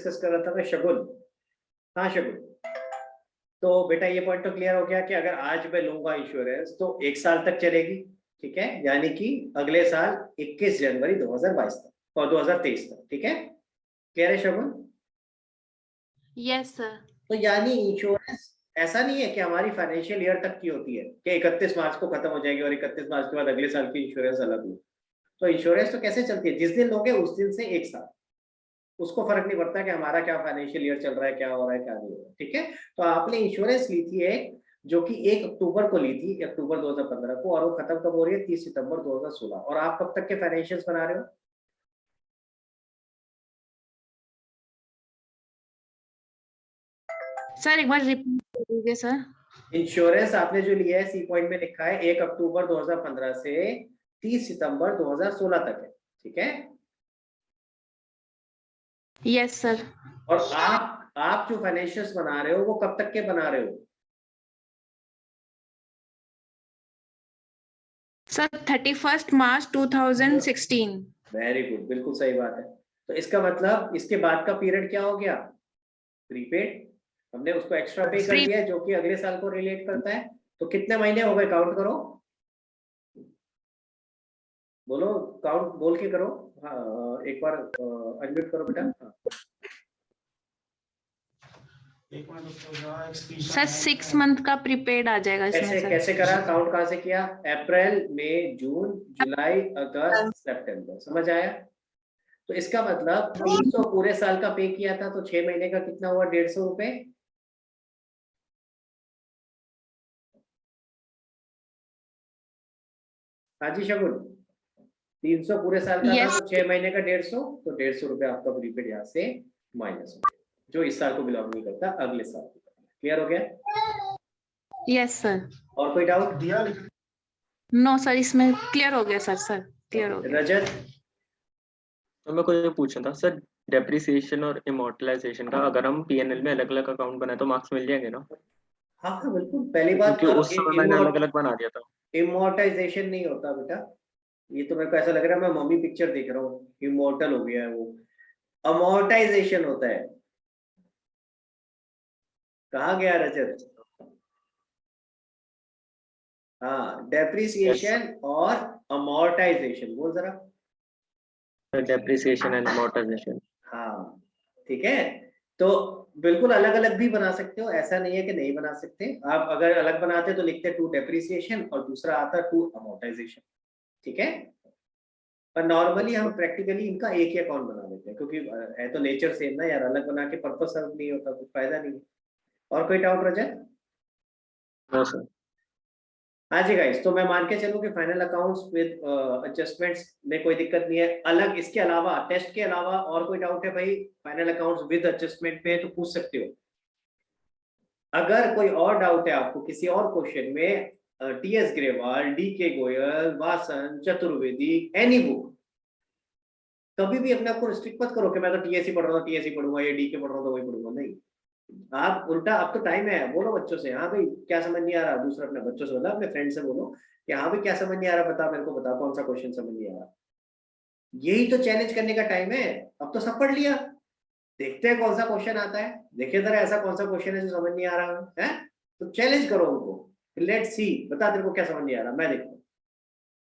Discuss कर रहा था मैं शगुन। हाँ शगुन, तो बेटा ये पॉइंट तो क्लियर हो गया कि अगर आज मैं लूंगा इंश्योरेंस तो 1 साल तक चलेगी, ठीक है, यानी कि अगले साल 21 जनवरी 2022 तक और 2023 तक, ठीक है, क्लियर है शगुन? Yes sir. तो यानी इंश्योरेंस ऐसा नहीं है कि हमारी फाइनेंशियल ईयर तक की होती है कि 31 मार्च को खत्म हो जाएगी और 31 मार्च के बाद अगले साल की इंश्योरेंस अलग लो। तो इंश्योरेंस तो कैसे चलती है, जिस दिन लोगे उस दिन से 1 साल, उसको फर्क नहीं पड़ता कि हमारा क्या फाइनेंशियल ईयर चल रहा है, क्या हो रहा है, क्या नहीं हो रहा है, ठीक है। तो आपने इंश्योरेंस ली थी एक, जो कि 1 अक्टूबर को ली थी, अक्टूबर 2015 को, और वो खत्म कब हो रही है, 30 सितंबर 2016। और आप कब तक के फाइनेंशियल्स बना रहे हो? सर एक बार रिपीट कर दीजिए सर। इंश्योरेंस आपने जो लिया है, सी पॉइंट में लिखा है 1 अक्टूबर 2015 से 30 सितंबर 2016 तक है, ठीक है। Yes sir. और आप जो फाइनेंशियल्स बना रहे हो वो कब तक के बना रहे हो? सर 31 मार्च 2016। वेरी गुड, बिल्कुल सही बात है। तो इसका मतलब इसके बाद का पीरियड क्या हो गया? प्रीपेड। हमने उसको एक्स्ट्रा पे कर फ्री। दिया जो कि अगले साल को रिलेट करता है। तो कितने महीने हो गए, काउंट करो, बोलो, काउंट बोल के करो। हाँ एक बार अनम्यूट करो बेटा। हाँ। सर 6 मंथ का प्रीपेड आ जाएगा इसमें कैसे सर। कैसे करा, काउंट कहाँ से किया? अप्रैल, मई, जून, जुलाई, अगस्त, सितंबर, समझ आया? तो इसका मतलब 300 पूरे साल का पे किया था, तो 6 महीने का कितना हुआ, 150 रुपए। हाँ जी शगुन, 300 पूरे साल का था यस। तो 6 महीने का 150, तो 150 रुपए आपका प्रीपेड यहाँ से माइनस हो गया, जो इस साल को बिलोंग नहीं करता, अगले साल को। क्लियर हो गया? Yes sir. और कोई डाउट? नो सर, इसमें क्लियर हो गया सर। सर क्लियर हो गया। रजत? तो मैं को ये पूछना था सर, डेप्रिसिएशन और इमोर्टलाइजेशन का अगर हम पीएनएल में अलग अलग अकाउंट बनाए तो मार्क्स मिल जाएंगे ना? हाँ हाँ बिल्कुल, पहली बात क्योंकि तो उस समय मैंने अलग अलग बना दिया था। इमोर्टाइजेशन नहीं होता बेटा, ये तो मेरे को ऐसा लग रहा है मैं मम्मी पिक्चर देख रहा हूँ, इमोर्टल हो गया है वो। अमोर्टाइजेशन होता है। कहाँ गया रजत? हाँ, डेप्रिसिएशन और अमोर्टाइजेशन, बोल जरा। Depreciation and amortisation. हाँ ठीक है, तो बिल्कुल अलग अलग भी बना सकते हो, ऐसा नहीं है कि नहीं बना सकते। आप अगर अलग बनाते तो लिखते टू डेप्रिसिएशन और दूसरा आता टू अमोर्टाइजेशन, ठीक है। पर नॉर्मली हम प्रैक्टिकली इनका एक ही अकाउंट बना देते हैं, क्योंकि है तो नेचर सेम ना यार, अलग बना के पर्पस सर्व नहीं होता, कुछ फायदा नहीं है। और कोई डाउट रजत? No sir. हाँ जी गाइस, तो मैं मान के चलूं कि फाइनल अकाउंट्स विद एडजस्टमेंट्स में कोई दिक्कत नहीं है। अलग इसके अलावा, टेस्ट के अलावा और कोई डाउट है भाई फाइनल अकाउंट्स विद एडजस्टमेंट में, तो पूछ सकते हो। अगर कोई और डाउट है आपको किसी और क्वेश्चन में, टीएस ग्रेवाल, डी के गोयल, वासन, चतुर्वेदी, एनी बुक, कभी भी अपने आप को रिस्ट्रिक्ट मत करो कि मैं तो टीएससी पढ़ रहा हूँ, टीएससी पढ़ूंगा, या डी के पढ़ रहा हूँ तो वही पढ़ूंगा, नहीं। आप उल्टा, अब तो टाइम है, बोलो बच्चों से, हाँ भाई क्या समझ नहीं आ रहा, दूसरा अपने बच्चों से बोला, अपने फ्रेंड से बोलो कि हाँ भाई क्या समझ नहीं आ रहा, बता मेरे को, बता कौन सा क्वेश्चन समझ नहीं आ रहा। यही तो चैलेंज करने का टाइम है। अब तो सब पढ़ लिया, देखते हैं कौन सा क्वेश्चन आता है, देखिए जरा ऐसा कौन सा क्वेश्चन है जो समझ नहीं आ रहा है, तो चैलेंज करो उनको, लेट्स सी, बता तेरे को क्या समझ नहीं आ रहा, मैं देखता हूँ।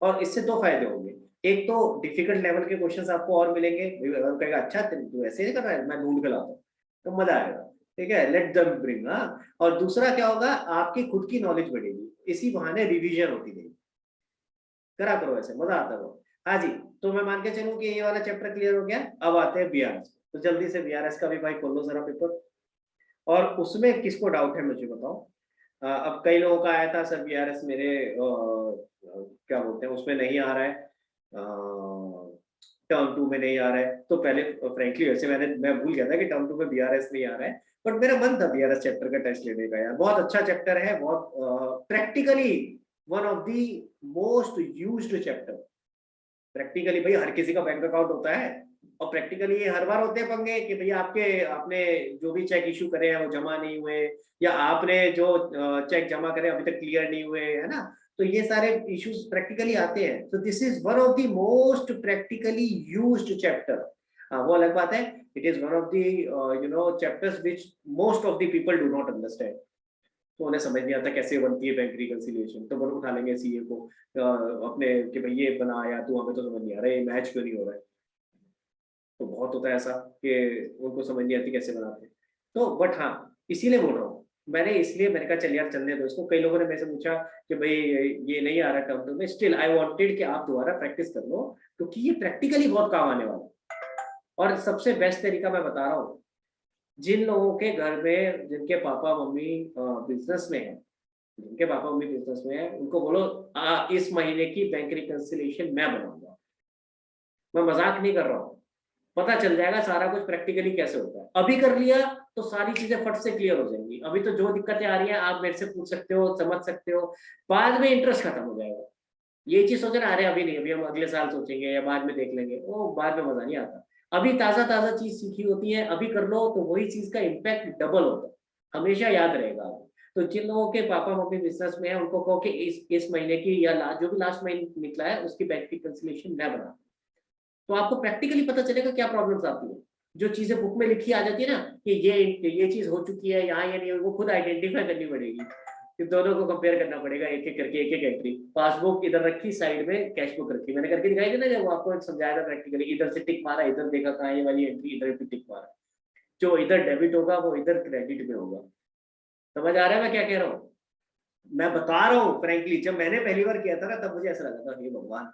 और इससे दो फायदे होंगे, एक तो डिफिकल्ट लेवल के क्वेश्चंस आपको और मिलेंगे, अगर कहेगा अच्छा तू ऐसे नहीं कर रहा है, मैं ढूंढ के लाता हूँ, तो मजा आएगा, ठीक है, लेट देम ब्रिंग। हाँ, और दूसरा क्या होगा, आपकी खुद की नॉलेज बढ़ेगी, इसी बहाने रिवीजन होती रहेगी, करा करो ऐसे, मजा आता है। हाँ जी, तो मैं मान के चलूं कि ये वाला चैप्टर क्लियर हो गया, अब आते हैं बीआरएस, तो जल्दी से बीआरएस का भी भाई खोल लो जरा पेपर, और उसमें किसको डाउट है मुझे बताओ। अब कई लोगों का आया था सर बीआरएस मेरे क्या बोलते हैं उसमें नहीं आ रहा है, टर्म 2 में नहीं आ रहा है, तो पहले फ्रेंकली वैसे मैं भूल गया था कि टर्म 2 में बीआरएस नहीं आ रहा है, बट मेरा मन था बीआरएस चैप्टर का टेस्ट लेने का यार, बहुत अच्छा चैप्टर है, बहुत practically one of the most used chapter. Practically भाई हर किसी का बैंक अकाउंट होता है, और प्रैक्टिकली ये हर बार होते हैं पंगे कि भैया आपने जो भी चेक इशू करे हैं वो जमा नहीं हुए, या आपने जो चेक जमा करे अभी तक क्लियर नहीं हुए, है ना। तो ये सारे इश्यूज प्रैक्टिकली आते हैं, तो this is one of the most practically used chapter. वो अलग बात है It is one of the chapters which most of the people do not understand. तो उन्हें समझ नहीं आता कैसे बनती है बैंक रिकंसिलिएशन, तो वो उठा लेंगे सीए को अपने कि भाई ये बना या तू, हमें तो समझ नहीं आ रहा है, ये मैच क्यों नहीं हो रहा है। तो बहुत होता है ऐसा कि उनको समझ नहीं आती कैसे बनाते हैं। तो बट हाँ, इसीलिए बोल रहा हूँ मैंने कहा चल यार चलने दो इसको। कई लोगों ने मेरे से पूछा कि भाई ये नहीं आ रहा टर्म में, स्टिल आई वांटेड कि आप दोबारा प्रैक्टिस कर लो, क्योंकि ये प्रैक्टिकली बहुत काम आने वाला है। और सबसे बेस्ट तरीका मैं बता रहा हूँ, जिन लोगों के घर में जिनके पापा मम्मी बिजनेस में है, उनको बोलो इस महीने की बैंक रिकंसिलिएशन मैं बनाऊंगा। मैं मजाक नहीं कर रहा हूँ, पता चल जाएगा सारा कुछ प्रैक्टिकली कैसे होता है। अभी कर लिया तो सारी चीजें फट से क्लियर हो जाएंगी। अभी तो जो दिक्कतें आ रही है आप मेरे से पूछ सकते हो, समझ सकते हो, बाद में इंटरेस्ट खत्म हो जाएगा। ये चीज सोचे ना, अरे अभी नहीं, अभी हम अगले साल सोचेंगे या बाद में देख लेंगे, वो बाद में मजा नहीं आता। अभी ताजा चीज सीखी होती है, अभी कर लो तो वही चीज का इम्पैक्ट डबल होता है, हमेशा याद रहेगा। तो जिन लोगों के पापा मम्मी बिजनेस में है उनको कहो कि इस महीने की या जो भी लास्ट महीने निकला है उसकी बैंक रिकंसिलिएशन मैं बना, तो आपको प्रैक्टिकली पता चलेगा क्या प्रॉब्लम्स आती है। जो चीजें बुक में लिखी आ जाती है ना कि ये चीज हो चुकी है यहाँ, ये नहीं, वो खुद आइडेंटिफाई करनी पड़ेगी, फिर दोनों को कंपेयर करना पड़ेगा, एक एक करके एक एंट्री। पासबुक इधर रखी, साइड में कैश बुक रखी, मैंने करके दिखाई थी ना जब आपको समझाया था प्रैक्टिकली। इधर से टिक मारा, इधर देखा कहाँ ये वाली एंट्री, इधर भी टिक मारा, जो इधर डेबिट होगा वो इधर क्रेडिट में होगा। समझ आ रहा है मैं क्या कह रहा हूँ? मैं बता रहा हूँ फ्रेंकली, जब मैंने पहली बार किया था ना तब मुझे ऐसा लगा था हे भगवान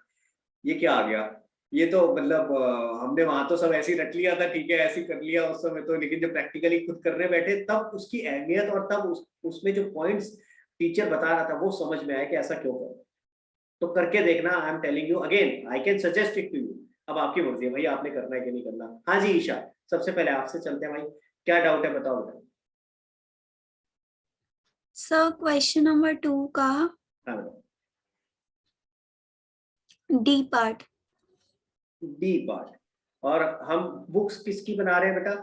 ये क्या आ गया, ये तो मतलब हमने वहां तो सब ऐसे ही रख लिया था, ठीक है ऐसे ही कर लिया उस समय तो, लेकिन जब प्रैक्टिकली खुद करने बैठे तब उसकी अहमियत और तब उसमें जो पॉइंट्स टीचर बता रहा था वो समझ में आया कि ऐसा क्यों करें। तो करके देखना, I am telling you again, I can suggest it to you. अब आपकी मर्जी है भाई, आपने करना है कि नहीं करना। हाँ जी ईशा, सबसे पहले आपसे चलते हैं भाई, क्या डाउट है बताओ बेटा। सर क्वेश्चन नंबर 2 का हाँ बताओ। डी पार्ट और हम बुक्स किसकी बना रहे हैं बेटा?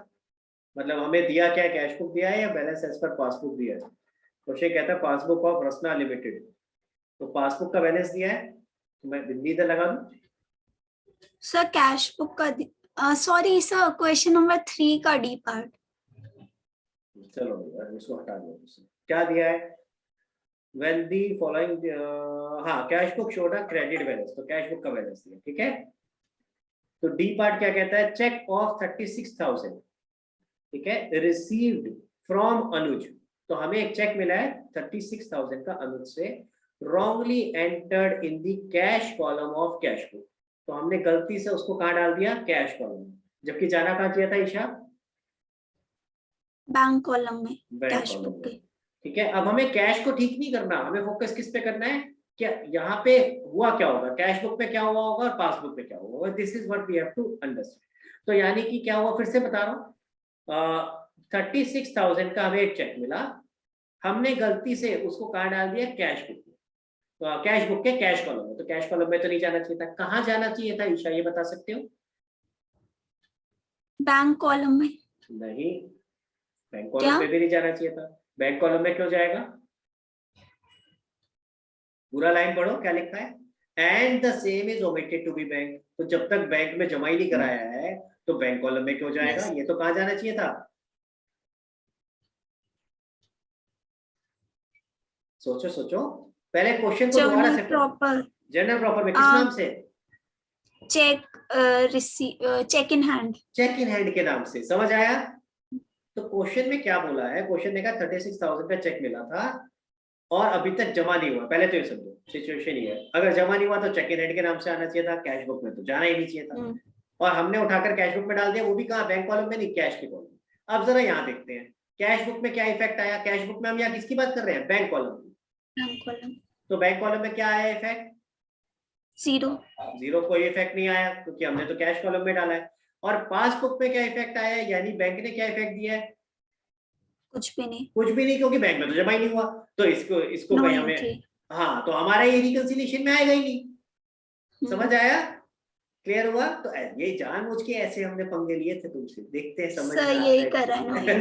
मतलब हमें दिया क्या है, कैश बुक दिया है या बैलेंस एज पर पासबुक दिया है? क्वेश्चन कहता है पासबुक ऑफ रसना लिमिटेड, तो पासबुक का बैलेंस दिया है तो मैं बिंदी इधर लगा दूं। सर कैश बुक का सॉरी सर क्वेश्चन नंबर 3 का डी पार्ट। चलो इसको हटा दो। क्या दिया है? when the following हाँ cash book showed a credit balance, तो कैश बुक का बैलेंस दिया, ठीक है। तो डी पार्ट क्या कहता है? चेक ऑफ 36,000, ठीक है, रिसीव्ड फ्रॉम अनुज। तो हमें एक चेक मिला है 36,000 का अनुज से, wrongly entered in the cash column of cash book. तो हमने गलती से उसको कहाँ डाल दिया? कैश कॉलम, जबकि जाना कहाँ चाहिए था ईशा? बैंक कॉलम में, बैंक कैश कॉलम बुक में, के। ठीक है। अब हमें कैश को ठीक नहीं करना, हमें फोकस किस पे करना है? क्या यहाँ पे हुआ क्या होगा, कैश बुक पे क्या हुआ होगा और पासबुक पे क्या हुआ होगा। This is what we have to understand. तो यानी कि क्या हुआ, फिर से बता रहा हूँ, 36,000 का हमें एक चेक मिला, हमने गलती से उसको कहाँ डाल दिया? कैश बुक में। तो कैश बुक के कैश कॉलम में, तो कैश कॉलम में तो नहीं जाना चाहिए था, कहाँ जाना चाहिए था ईशा, ये बता सकते हो? बैंक कॉलम में। नहीं, बैंक कॉलम में भी नहीं जाना चाहिए था। बैंक कॉलम में क्यों जाएगा? पूरा लाइन पढ़ो क्या लिखा है, and the same is omitted to be bank. तो जब तक बैंक में जमा ही नहीं कराया है तो बैंक कॉलम में क्यों जाएगा? ये तो कहाँ जाना चाहिए था? सोचो सोचो, पहले क्वेश्चन को दोबारा से प्रॉपर, जनरल प्रॉपर में किस नाम से? Cheque in hand, cheque in hand के नाम से। समझ आया? तो क्वेश्चन में क्या बोला है? क्वेश्चन ने कहा 36,000 का चेक मिला था और अभी तक जमा नहीं हुआ। पहले तो ये समझो सिचुएशन ही है, अगर जमा नहीं हुआ तो चेक इन हैंड के नाम से आना चाहिए था, कैश बुक में तो जाना ही नहीं चाहिए था। और हमने उठाकर कैश बुक में डाल दिया, वो भी कहाँ? बैंक कॉलम में नहीं, कैश के कॉलम में। अब जरा यहाँ देखते हैं कैश बुक में क्या इफेक्ट आया। कैश बुक में हम यहाँ किसकी बात कर रहे हैं? बैंक कॉलम की। तो बैंक कॉलम में क्या आया इफेक्ट? जीरो, कोई इफेक्ट नहीं आया क्योंकि हमने तो कैश कॉलम में डाला है। और पासबुक में क्या इफेक्ट आया, यानी बैंक ने क्या इफेक्ट दिया है? कुछ भी नहीं क्योंकि बैंक में तो जमा ही नहीं हुआ। तो इसको भाई हमें, हाँ, तो हमारा ये रिकंसिलिएशन में आएगा ही नहीं। समझ आया? क्लियर हुआ? तो ये जानबूझ के ऐसे हमने पंगे लिए थे तुमसे, देखते हैं समझ में यही कर रहा है।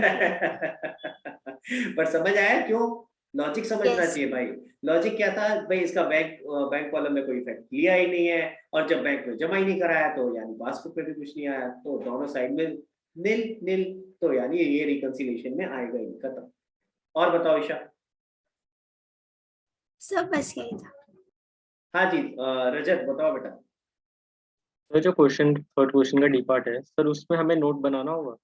पर समझ आया क्यों? लॉजिक समझना चाहिए भाई। लॉजिक क्या था भाई, इसका बैंक कॉलम में कोई इफेक्ट लिया ही नहीं है और जब बैंक में जमा ही नहीं कराया तो यानी पासबुक में भी कुछ नहीं आया, तो दोनों साइड में नील नील, तो यानी ये रिकंसिलिएशन में आएगा ही, खत्म। और बताओ ईशा। सब बस यही था। हाँ जी रजत बताओ बेटा। तो जो क्वेश्चन थर्ड क्वेश्चन का डी पार्ट है सर, उसमें हमें नोट बनाना होगा।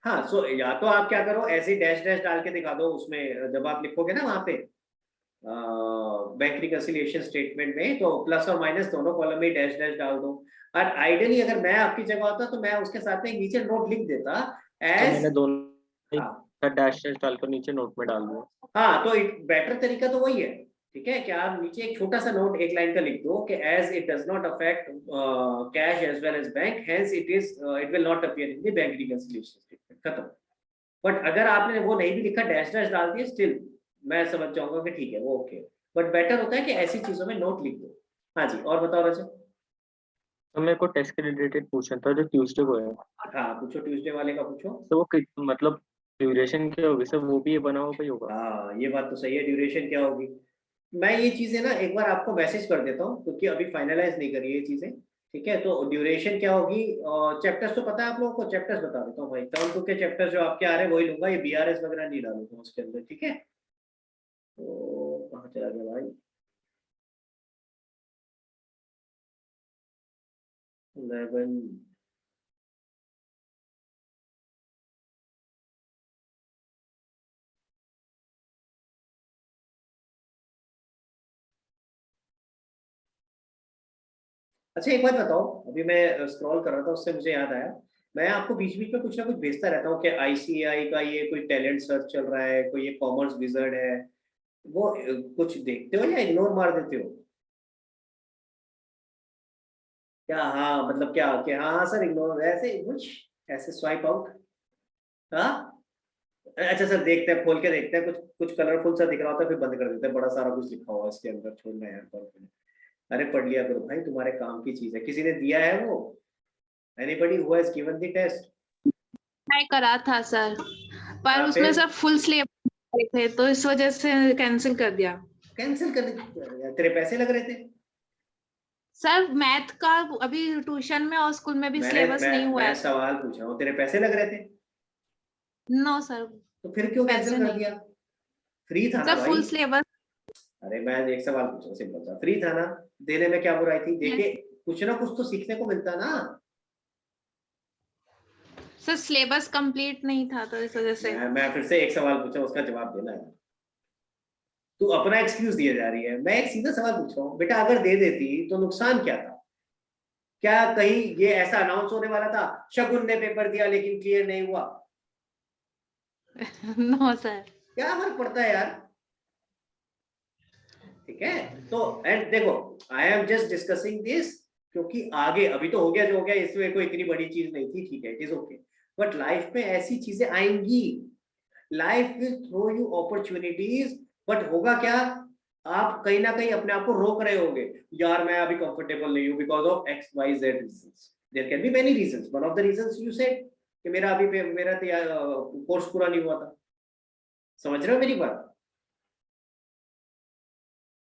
हाँ सो या तो आप क्या करो, ऐसे डैश डैश डाल के दिखा दो उसमें, जब आप लिखोगे ना वहां पे बैंक रिकंसिलिएशन स्टेटमेंट में, तो प्लस और माइनस दोनों कॉलम में डैश डैश डाल दो। और आइडियली अगर मैं आपकी जगह होता तो मैं उसके साथ में नीचे नोट लिख देता तो मैंने एज। दोनों हाँ डैश डैश डालकर नीचे नोट में डाल दिया। हाँ, तो बेटर तरीका तो वही है, ठीक है, कि आप नीचे एक छोटा सा नोट एक लाइन का लिख दो कि as it does not affect cash as well as bank, hence it will not appear in the bank reconciliation statement, खत्म। बट अगर आपने वो नहीं भी लिखा, डैश डैश डाल दिया, स्टिल मैं समझ जाऊंगा कि ठीक है वो ओके। बट बेटर होता है कि ऐसी चीजों में नोट लिख दो। हाँ जी, और बताओ रजत। तो मेरे को टेस्ट के रिलेटेड पूछना था जो ट्यूसडे को है। हाँ पूछो, ट्यूसडे वाले का पूछो। तो वो मतलब ड्यूरेशन क्या होगी सर, वो भी ये बना हुआ ही होगा। हाँ ये बात तो सही है, ड्यूरेशन क्या होगी। मैं ये चीजें ना एक बार आपको मैसेज कर देता हूँ, क्योंकि अभी फाइनलाइज नहीं करी ये चीजें, ठीक है। तो ड्यूरेशन क्या होगी, चैप्टर्स तो पता है आप लोगों को, चैप्टर्स बता देता हूँ भाई। टर्म 2 के चैप्टर्स जो आपके आ रहे हैं वही लूंगा, ये बीआरएस वगैरह नहीं डालूंगा उसके अंदर, ठीक है। तो कहाँ चला गया भाई, 11। अच्छा एक बात बताओ, अभी मैं स्क्रॉल कर रहा था उससे मुझे याद आया, मैं आपको बीच बीच में कुछ ना कुछ भेजता रहता हूँ कि आईसीआई का ये कोई टैलेंट सर्च चल रहा है, कोई ये कॉमर्स विजर्ड है, वो कुछ देखते हो या इग्नोर मार देते हो क्या? हाँ मतलब क्या कि हाँ हाँ सर इग्नोर, ऐसे कुछ ऐसे स्वाइप आउट। हाँ अच्छा सर, देखते हैं, खोल के देखते हैं, कुछ कुछ कलरफुल सा दिख रहा होता है फिर बंद कर देते हैं, बड़ा सारा कुछ लिखा हुआ है इसके अंदर, छोड़ना यार पर। अरे पढ़ लिया करो भाई, तुम्हारे काम की चीज है, किसी ने दिया है वो, anybody who has given the test. Try करा था सर, पर उसमें फिर सर फुल सिलेबस थे तो इस वजह से कैंसिल कर दिया। कैंसिल कर दे, तेरे पैसे लग रहे थे। सर मैथ का अभी ट्यूशन में और स्कूल में भी सिलेबस नहीं हुआ मैं है। सवाल पूछ रहा हूँ, तेरे पैसे लग रहे थे, नो सर, तो फिर क्यों कैंसिल पैसे कर नहीं। दिया? फ्री था ना सर भाई। Full syllabus. अरे मैं एक सवाल पूछ रहा हूँ सिंपल सा, फ्री था ना, देने में क्या बुराई थी, देके कुछ ना कुछ तो सीखने को मिलता ना। सर सिलेबस कंप्लीट नहीं था तो इस वजह से। मैं फिर से एक सवाल पूछा, उसका जवाब देना है। तू अपना एक्सक्यूज दिए जा रही है, मैं एक सीधा सवाल पूछ रहा हूँ बेटा, अगर दे देती तो नुकसान क्या था? क्या कहीं ये ऐसा अनाउंस होने वाला था शगुन ने पेपर दिया लेकिन क्लियर नहीं हुआ? No sir. क्या फर्क पड़ता है यार, ठीक है। तो एंड देखो, I am just discussing this, क्योंकि आगे अभी तो हो गया जो हो गया, इसमें कोई इतनी बड़ी चीज नहीं थी, ठीक है, it is okay. But life में ऐसी चीजें आएंगी, life will throw you opportunities, but होगा क्या, आप कहीं ना कहीं अपने आप को रोक रहे होगे, यार मैं अभी कंफर्टेबल नहीं हूँ because of X Y Z reasons. There can be many reasons, one of the reasons you said कि मेरा अभी मेरा कोर्स पूरा नहीं हुआ था। समझ रहे हो मेरी बात?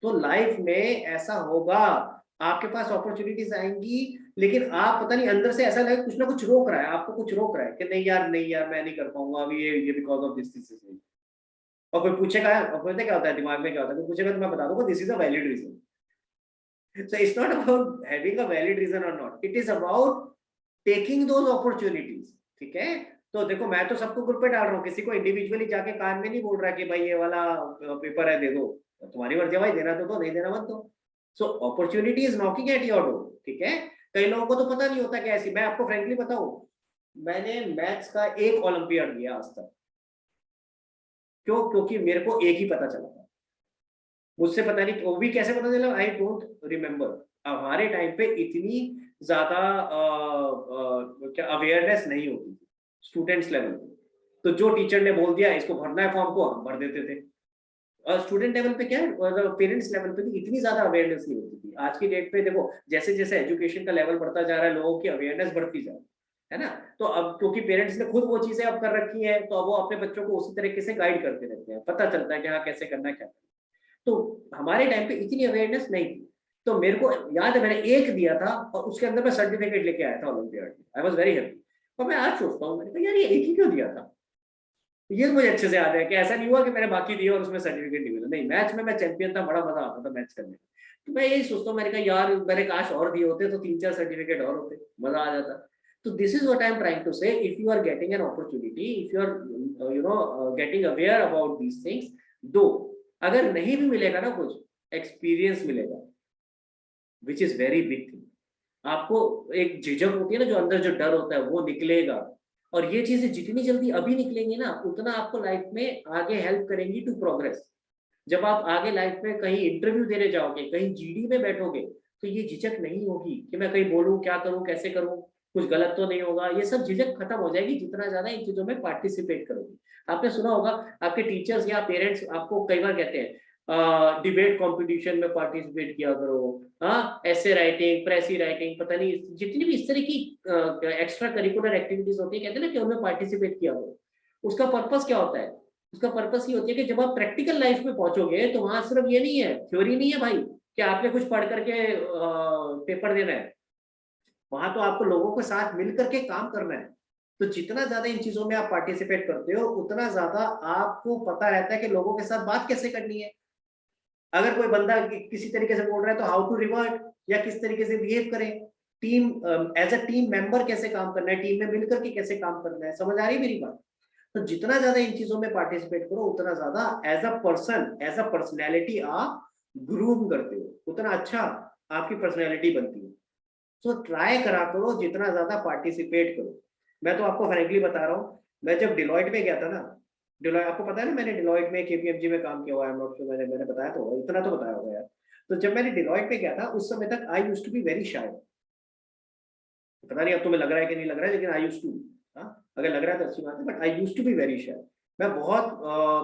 तो लाइफ में ऐसा होगा, आपके पास अपॉर्चुनिटीज आएंगी, लेकिन आप पता नहीं अंदर से ऐसा लगे कुछ ना कुछ रोक रहा है, आपको कुछ रोक रहा है कि नहीं यार मैं नहीं कर पाऊंगा अभी ये बिकॉज ऑफ दिस। और कोई पूछेगा, और पता क्या होता है दिमाग में क्या होता है, कोई पूछेगा तो मैं बता दूंगा this is a valid reason. So it's not about having a valid reason or not. It is about taking those opportunities. ठीक है? तो देखो मैं तो सबको ग्रुप पे डाल रहा हूँ, किसी को इंडिविजुअली जाके कान में नहीं बोल रहा कि भाई ये वाला पेपर है दे दो, तुम्हारी मर्जी है भाई, देना तो दो, नहीं देना मत दो। So opportunity is knocking at your door, ठीक है। कई लोगों को तो पता नहीं होता कि ऐसी, मैं आपको फ्रेंकली बताऊं, मैंने मैथ्स का एक ओलंपियाड दिया आज तक। क्यों? क्योंकि मेरे को एक ही पता चला था, मुझसे पता नहीं वो भी कैसे पता चला, आई डोंट रिमेम्बर। हमारे टाइम पे इतनी ज्यादा क्या अवेयरनेस नहीं होती थी स्टूडेंट्स लेवल पे, तो जो टीचर ने बोल दिया इसको भरना है फॉर्म को, हम भर देते थे। और स्टूडेंट लेवल पे क्या है, पेरेंट्स लेवल पे भी इतनी ज्यादा अवेयरनेस नहीं होती थी। आज की डेट पे देखो, जैसे जैसे एजुकेशन का लेवल बढ़ता जा रहा है, लोगों की अवेयरनेस बढ़ती जा रही है ना। तो अब क्योंकि पेरेंट्स ने खुद वो चीजें अब कर रखी है, तो अब वो अपने बच्चों को उसी तरीके से गाइड करते रहते हैं, पता चलता है कि हाँ कैसे करना है क्या करना है। तो हमारे टाइम पे इतनी अवेयरनेस नहीं थी, तो मेरे को याद है मैंने एक दिया था और उसके अंदर मैं सर्टिफिकेट लेके आया था ओलंपियाड में, आई वाज वेरी हैप्पी। और मैं आज सोचता हूँ, मैंने कहा यार ये एक ही क्यों दिया था। ये मुझे अच्छे से याद है कि ऐसा नहीं हुआ कि मैंने बाकी दिया और उसमें सर्टिफिकेट नहीं मिला, नहीं, मैच में मैं चैंपियन था, बड़ा मजा आता था मैच करने में। तो मैं यही सोचता हूँ, मैंने कहा यार मैंने काश और दिए होते तो 3-4 सर्टिफिकेट और होते, मजा आ जाता। तो this is what I am trying to say, if you are getting an opportunity, if you are getting aware about these things, though, अगर नहीं भी मिलेगा ना कुछ, एक्सपीरियंस मिलेगा, which is very big thing. आपको एक झिझक होती है ना, जो अंदर जो डर होता है वो निकलेगा, और ये चीजें जितनी जल्दी अभी निकलेंगी ना, उतना आपको लाइफ में आगे हेल्प करेंगी टू प्रोग्रेस। जब आप आगे लाइफ में कहीं इंटरव्यू देने जाओगे, कहीं जीडी में बैठोगे, तो ये झिझक नहीं होगी कि मैं कहीं बोलूं, क्या करूं, कैसे करूं, कुछ गलत तो नहीं होगा, ये सब झिझक खत्म हो जाएगी जितना ज्यादा इन चीजों में पार्टिसिपेट करोगे। आपने सुना होगा, आपके टीचर्स या पेरेंट्स आपको कई बार कहते हैं डिबेट कंपटीशन में पार्टिसिपेट किया करो, हाँ, ऐसे राइटिंग, प्रेसी राइटिंग, पता नहीं जितनी भी इस तरह की एक्स्ट्रा करिकुलर एक्टिविटीज होती है, कहते हैं ना कि उनमें पार्टिसिपेट किया करो। उसका पर्पस क्या होता है? उसका पर्पस ये होती है कि जब आप प्रैक्टिकल लाइफ में पहुंचोगे तो वहां सिर्फ ये नहीं है, थ्योरी नहीं है भाई, कि आपने कुछ पढ़ करके पेपर देना है। वहां तो आपको लोगों के साथ मिल करके काम करना है। तो जितना ज्यादा इन चीजों में आप पार्टिसिपेट करते हो, उतना ज्यादा आपको पता रहता है कि लोगों के साथ बात कैसे करनी है। अगर कोई बंदा किसी तरीके से बोल रहा है तो हाउ टू रिवर्ट, या किस तरीके से बिहेव करें, team as a team member कैसे काम करना है, टीम में मिलकर के कैसे काम करना है। समझ आ रही है मेरी बात? तो जितना ज्यादा इन चीजों में पार्टिसिपेट करो, उतना ज्यादा as a person, as a personality आप ग्रूम करते हो, उतना अच्छा आपकी पर्सनैलिटी बनती है। तो ट्राई करा करो, जितना ज्यादा पार्टिसिपेट करो। मैं तो आपको फ्रैंकली बता रहा हूँ, मैं जब डिलॉयट में गया था ना, डिलॉयट आपको पता है ना, मैंने डिलॉयट में केपीएमजी में काम किया हुआ है, नॉट मैंने मैंने बताया तो होगा, इतना तो बताया होगा यार। तो जब मैंने डिलॉयट में गया था, उस समय तक I used to be very shy. पता नहीं अब तुम्हें लग रहा है कि नहीं लग रहा है, लेकिन आई यूज्ड टू, अगर लग रहा है तो अच्छी बात है, but I used to be very shy. मैं बहुत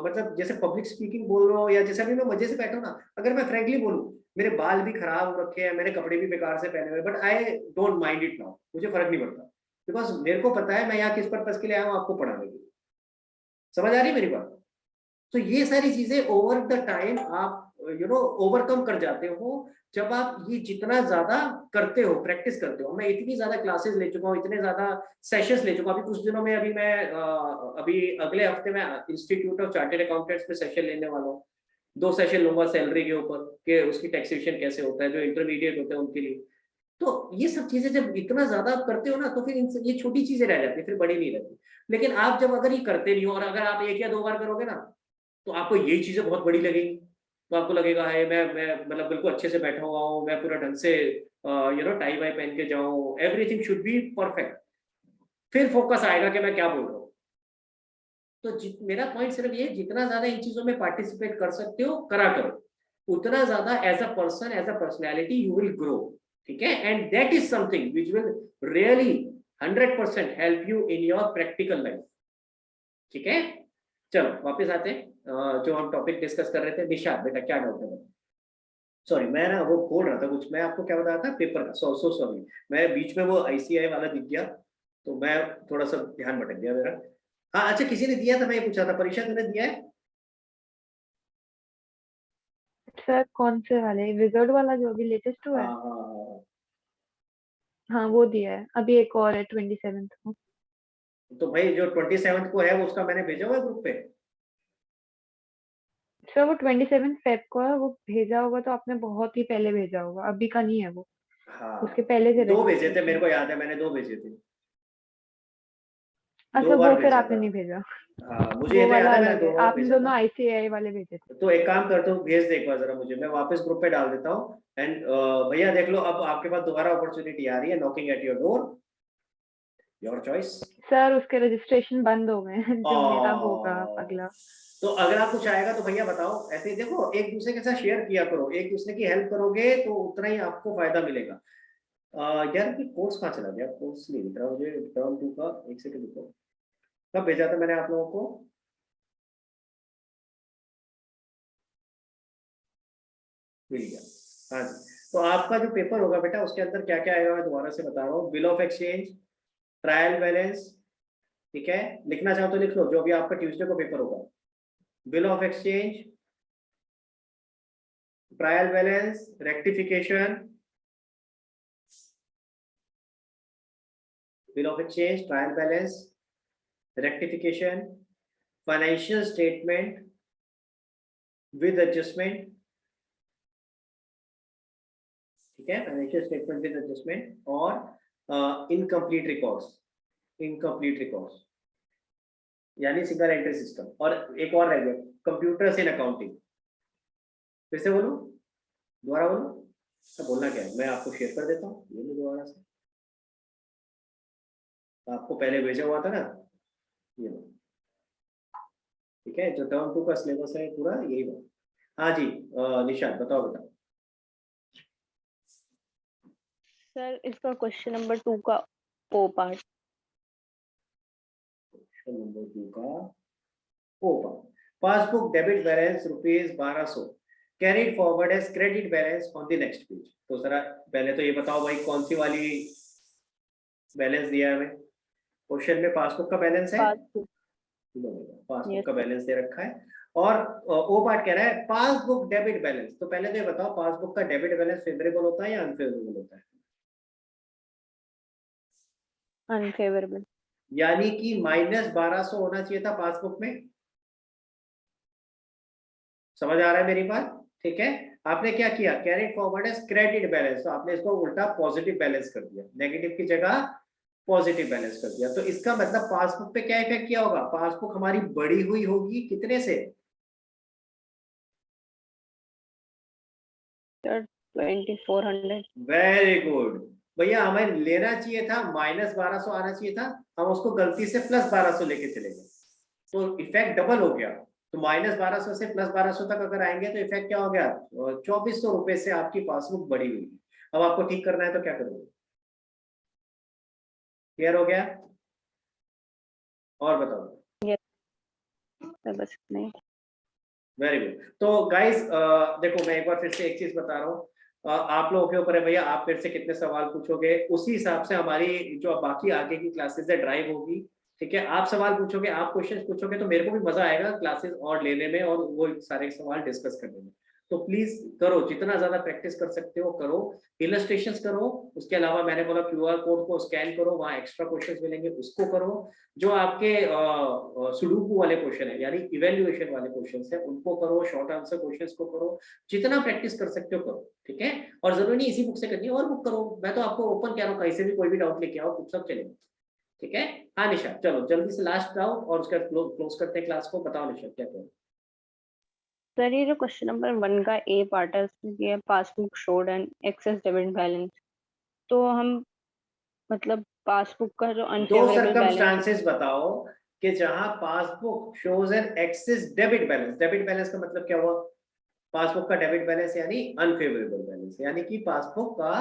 मतलब जैसे पब्लिक स्पीकिंग बोल रहा हूँ, या जैसे अभी मैं मजे से बैठा हूँ ना, अगर मैं फ्रैंकली बोलूँ, मेरे बाल भी खराब हो रखे हैं, मेरे कपड़े भी बेकार से पहने हुए, but I don't mind it now, मुझे फर्क नहीं पड़ता, बिकॉज मेरे को पता है मैं यहाँ किस पर्पज के लिए आया हूँ, आपको पढ़ाने के लिए। समझ आ रही है मेरी बात? तो ये सारी चीजें ओवर द टाइम आप ओवरकम कर जाते हो, जब आप ये जितना ज्यादा करते हो, प्रैक्टिस करते हो। मैं इतनी ज्यादा क्लासेस ले चुका हूँ, इतने ज्यादा सेशंस ले चुका हूँ। अभी कुछ दिनों में अभी मैं अभी अगले हफ्ते में इंस्टीट्यूट ऑफ चार्टर्ड अकाउंटेंट्स पे सेशन लेने वाला हूँ। 2 सेशन लूंगा सैलरी के ऊपर, कि उसकी टैक्सेशन कैसे होता है, जो इंटरमीडिएट होते हैं उनके लिए। तो ये सब चीजें जब इतना ज्यादा आप करते हो ना, तो फिर ये छोटी चीजें रह जाती है, फिर बड़ी नहीं रहती। लेकिन आप जब अगर ये करते नहीं हो, और अगर आप 1 या 2 बार करोगे ना, तो आपको यही चीजें बहुत बड़ी लगेंगी। तो आपको लगेगा है मैं मतलब बिल्कुल अच्छे से बैठा हुआ हूँ, मैं पूरा ढंग से टाई वाई पहन के जाऊँ, एवरीथिंग शुड बी परफेक्ट। फिर फोकस आएगा कि मैं क्या बोल रहा हूँ। तो मेरा पॉइंट सिर्फ ये, जितना ज्यादा इन चीजों में पार्टिसिपेट कर सकते हो करा करो, उतना ज्यादा as a person, as a personality you will grow. ठीक है, and that is something which will really 100% help you in your practical life. ठीक है, चलो वापस आते हैं। जो हम टॉपिक डिस्कस कर रहे थे, निशा बेटा क्या डाउट है? सॉरी, मैं ना वो खोल रहा था कुछ, मैं आपको क्या बताया था पेपर का, सो सो सॉरी, मैं बीच में वो आईसीआई वाला दिख गया, तो मैं थोड़ा सा ध्यान भटक गया मेरा। हाँ अच्छा, किसी ने दिया था, मैं ये पूछा था, परीक्षा तूने दिया है? सर कौन से वाले, विजर्ड वाला जो अभी लेटेस्ट हुआ हाँ है? हाँ हाँ। हाँ वो दिया है, अभी एक और है 27th को। तो भाई जो 27 को है, वो उसका मैंने भेजा हुआ है ग्रुप पे। सर वो 27 फेब को है, वो भेजा होगा तो आपने बहुत ही पहले भेजा होगा, अभी का नहीं है वो, उसके हाँ, पहले से 2 भेजे थे, मेरे रजिस्ट्रेशन। को याद है, मैंने 2 भेजे थे, 2 अच्छा बार वो फिर भेजा आपने था। नहीं भेजा, हाँ मुझे वो ये तो याद वाला है, मैंने अलग 2 है, बार आपने भेजा दोनों था। आईसीआई वाले भेजे थे। तो एक काम करता हूँ, भेज दे एक बार जरा मुझे, मैं वापस ग्रुप पे डाल देता हूँ। एंड भैया देख लो, अब आपके पास दोबारा अपॉर्चुनिटी आ रही है, knocking at your door, your choice. Sir उसके रजिस्ट्रेशन बंद हो गए हैं, जो मेरा होगा अगला। तो अगर आप कुछ आएगा तो भैया बताओ। ऐसे ही देखो, एक दूसरे के साथ शेयर किया करो, एक दूसरे की हेल्प करोगे तो उतना ही आपको फायदा मिलेगा। यार कि कोर्स कहाँ चला गया, कोर्स नहीं दिख रहा मुझे, टर्म 2 का, एक सेकंड रुको, कब भेजा था मैंने आप लोगों को? मिल गया, हाँ जी। तो आपका जो पेपर होगा बेटा, उसके अंदर क्या क्या आएगा मैं दोबारा से बता रहा हूँ। Bill of exchange, trial balance, ठीक है, लिखना चाहो तो लिख लो, जो भी आपका ट्यूसडे को पेपर होगा। Bill of exchange, trial balance, rectification, bill of exchange, trial balance, rectification, financial statement with adjustment, ठीक है, फाइनेंशियल स्टेटमेंट विद एडजस्टमेंट, और इनकम्प्लीट रिकॉर्ड्स, इनकम्प्लीट रिकॉर्ड्स यानी सिंगल एंट्री सिस्टम। और एक और रह गया, कंप्यूटर्स इन अकाउंटिंग। फिर से बोलूं, दोबारा बोलूं, तो बोलना क्या है, मैं आपको शेयर कर देता हूँ ये दोबारा से, आपको पहले भेजा हुआ था ना ये, ठीक है, जो टर्म 2 का सिलेबस है पूरा यही बात। हाँ जी निशांत बताओ बेटा। सर इसका क्वेश्चन नंबर 2 का ओ पार्ट। क्वेश्चन नंबर 2 का O part, passbook debit balance ₹1200 carried forward as credit balance on the next page. तो जरा पहले तो ये बताओ भाई कौन सी वाली बैलेंस दिया है हमें क्वेश्चन में? पासबुक का बैलेंस है, पासबुक का बैलेंस दे रखा है, और ओ पार्ट कह रहा है पासबुक डेबिट बैलेंस। तो पहले तो ये बताओ पासबुक का डेबिट बैलेंस फेवरेबल होता है या अनफेवरेबल होता है? अनफेवरेबल। यानी कि -1200 होना चाहिए था पासबुक में। समझ आ रहा है मेरी बात? ठीक है, आपने क्या किया, carried forward as credit balance, तो आपने इसको उल्टा पॉजिटिव बैलेंस कर दिया, नेगेटिव की जगह पॉजिटिव बैलेंस कर दिया। तो इसका मतलब पासबुक पे क्या इफेक्ट किया होगा, पासबुक हमारी बढ़ी हुई होगी कितने से? 2400। वेरी गुड भैया, हमें लेना चाहिए था -1200 आना चाहिए था, हम उसको गलती से +1200 लेके चले गए, तो इफेक्ट डबल हो गया। तो -1200 से +1200 तक अगर आएंगे तो इफेक्ट क्या हो गया, 2400 रुपए से आपकी पासबुक बढ़ी हुई। अब आपको ठीक करना है तो क्या करोगे? क्लियर हो गया? और बताओ। बस नहीं। Very good. तो गाइस देखो मैं एक बार फिर से एक चीज बता रहा हूँ, आप लोगों के ऊपर है भैया, आप फिर से कितने सवाल पूछोगे उसी हिसाब से हमारी जो बाकी आगे की क्लासेस है ड्राइव होगी। ठीक है, आप सवाल पूछोगे, आप क्वेश्चन पूछोगे तो मेरे को भी मजा आएगा क्लासेस और लेने में और वो सारे सवाल डिस्कस करने में। तो प्लीज करो, जितना ज्यादा प्रैक्टिस कर सकते हो करो, इलस्ट्रेशंस करो, उसके अलावा मैंने बोला QR कोड को स्कैन करो, वहाँ एक्स्ट्रा क्वेश्चंस मिलेंगे उसको करो, जो आपके सुडोकू वाले क्वेश्चन है यानी इवेल्युएशन वाले क्वेश्चंस है उनको करो, शॉर्ट आंसर क्वेश्चंस को करो, जितना प्रैक्टिस कर सकते हो करो। ठीक है, और जरूरी नहीं इसी बुक से करनी है, और बुक करो, मैं तो आपको ओपन कह रहा हूँ, कहीं से भी कोई भी डाउट लेके आओ, बुक सब चलेगा। ठीक है, हाँ निशा चलो जल्दी से लास्ट डाउट और उसका क्लोज करते हैं क्लास को। बताओ निशा क्या करो। सर ये जो क्वेश्चन नंबर 1 का ए पार्ट है उसमें दिया है passbook showed and excess debit balance, तो हम मतलब पासबुक का जो दो अनफेवरेबल बैलेंस, सर्कमस्टांसेस बताओ कि जहां passbook shows an excess debit balance. Debit balance का मतलब क्या हुआ, पासबुक का डेबिट बैलेंस यानी अनफेवरेबल बैलेंस, यानी कि पासबुक का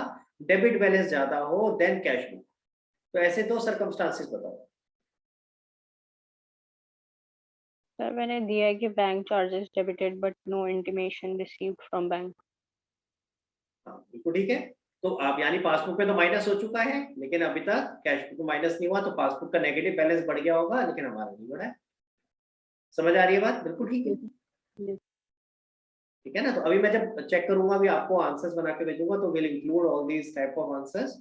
डेबिट बैलेंस ज्यादा हो देन कैश बुक। तो ऐसे दो सर्कमस्टांसेस बताओ। सर मैंने दिया है कि bank charges debited but no intimation received from bank. हाँ बिल्कुल ठीक है, तो आप यानी पासबुक पे तो माइनस हो चुका है लेकिन अभी तक कैश बुक में माइनस नहीं हुआ, तो पासबुक का नेगेटिव बैलेंस बढ़ गया होगा लेकिन हमारा नहीं बढ़ा है। समझ आ रही है बात? बिल्कुल ठीक है, ठीक है ना। तो अभी मैं जब चेक करूंगा, अभी आपको आंसर्स बना के भेजूंगा, तो will include all these type of answers.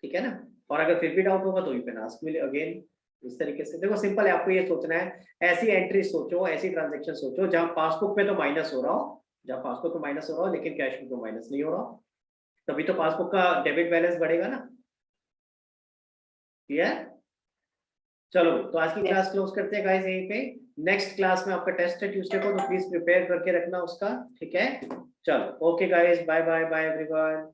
ठीक है ना, और अगर फिर भी डाउट होगा तो you can ask me again. इस तरीके से देखो, सिंपल है, आपको ये सोचना है, ऐसी एंट्री सोचो, ऐसी ट्रांजेक्शन सोचो जहां पासबुक पे तो माइनस हो रहा हो, जहां पासबुक पे माइनस हो रहा हो लेकिन कैश बुक में माइनस नहीं हो रहा हो, तभी तो पासबुक का डेबिट बैलेंस बढ़ेगा ना। क्लियर? चलो तो आज की क्लास क्लोज करते हैं गाइस यहीं पे। नेक्स्ट क्लास में आपका टेस्ट है ट्यूसडे को, तो प्लीज प्रिपेयर करके रखना उसका। ठीक है, चलो okay guys, bye bye bye everyone.